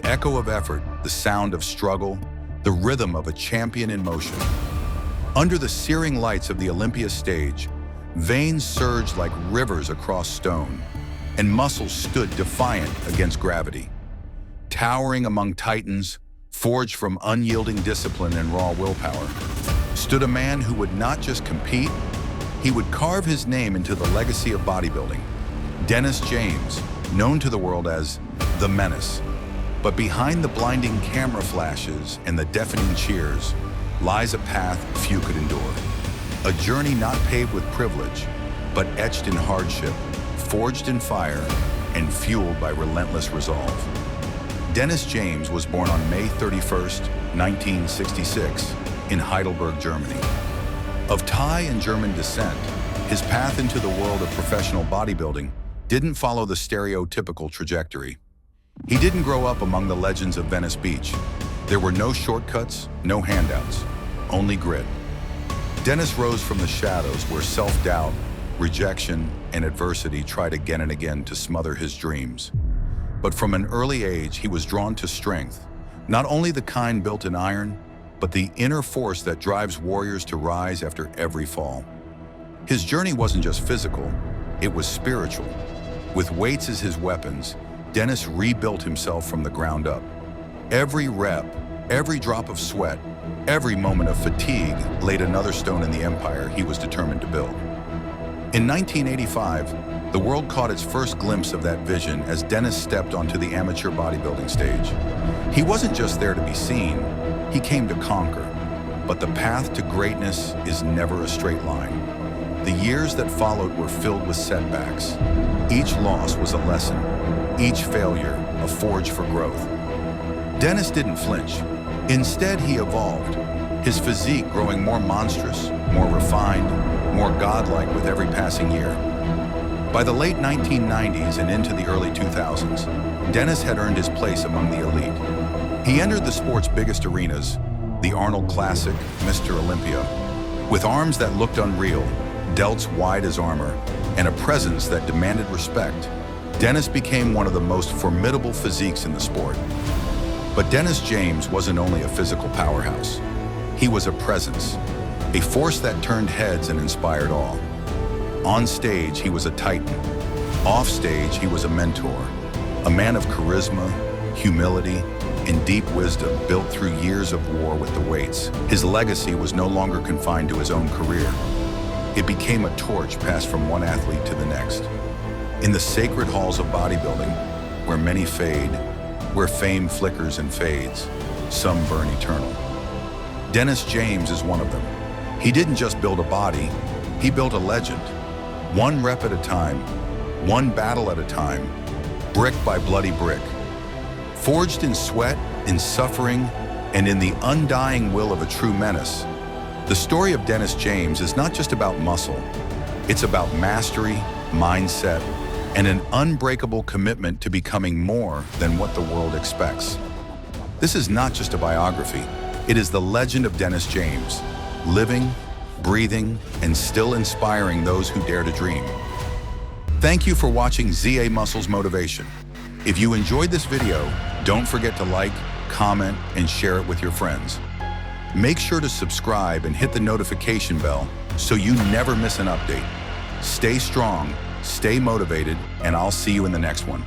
echo of effort, the sound of struggle, the rhythm of a champion in motion. Under the searing lights of the Olympia stage, veins surged like rivers across stone, and muscles stood defiant against gravity. Towering among titans, forged from unyielding discipline and raw willpower, stood a man who would not just compete, he would carve his name into the legacy of bodybuilding. Dennis James, known to the world as the Menace. But behind the blinding camera flashes and the deafening cheers lies a path few could endure. A journey not paved with privilege, but etched in hardship, forged in fire, and fueled by relentless resolve. Dennis James was born on May 31st, 1966, in Heidelberg, Germany. Of Thai and German descent, his path into the world of professional bodybuilding didn't follow the stereotypical trajectory. He didn't grow up among the legends of Venice Beach. There were no shortcuts, no handouts, only grit. Dennis rose from the shadows where self-doubt, rejection, and adversity tried again and again to smother his dreams. But from an early age, he was drawn to strength, not only the kind built in iron, but the inner force that drives warriors to rise after every fall. His journey wasn't just physical, it was spiritual. With weights as his weapons, Dennis rebuilt himself from the ground up. Every rep, every drop of sweat, every moment of fatigue laid another stone in the empire he was determined to build. In 1985, the world caught its first glimpse of that vision as Dennis stepped onto the amateur bodybuilding stage. He wasn't just there to be seen, he came to conquer. But the path to greatness is never a straight line. The years that followed were filled with setbacks. Each loss was a lesson, each failure a forge for growth. Dennis didn't flinch. Instead, he evolved, his physique growing more monstrous, more refined, more godlike with every passing year. By the late 1990s and into the early 2000s, Dennis had earned his place among the elite. He entered the sport's biggest arenas, the Arnold Classic, Mr. Olympia, with arms that looked unreal, delts wide as armor, and a presence that demanded respect. Dennis became one of the most formidable physiques in the sport. But Dennis James wasn't only a physical powerhouse. He was a presence, a force that turned heads and inspired awe. On stage, he was a titan. Off stage, he was a mentor, a man of charisma, humility, and deep wisdom built through years of war with the weights. His legacy was no longer confined to his own career. It became a torch passed from one athlete to the next. In the sacred halls of bodybuilding, where many fade, where fame flickers and fades, some burn eternal. Dennis James is one of them. He didn't just build a body, he built a legend. One rep at a time, one battle at a time, brick by bloody brick. Forged in sweat, in suffering, and in the undying will of a true menace, the story of Dennis James is not just about muscle. It's about mastery, mindset, and an unbreakable commitment to becoming more than what the world expects. This is not just a biography. It is the legend of Dennis James, living, breathing, and still inspiring those who dare to dream. Thank you for watching ZA Muscles Motivation. If you enjoyed this video, don't forget to like, comment, and share it with your friends. Make sure to subscribe and hit the notification bell so you never miss an update. Stay strong, stay motivated, and I'll see you in the next one.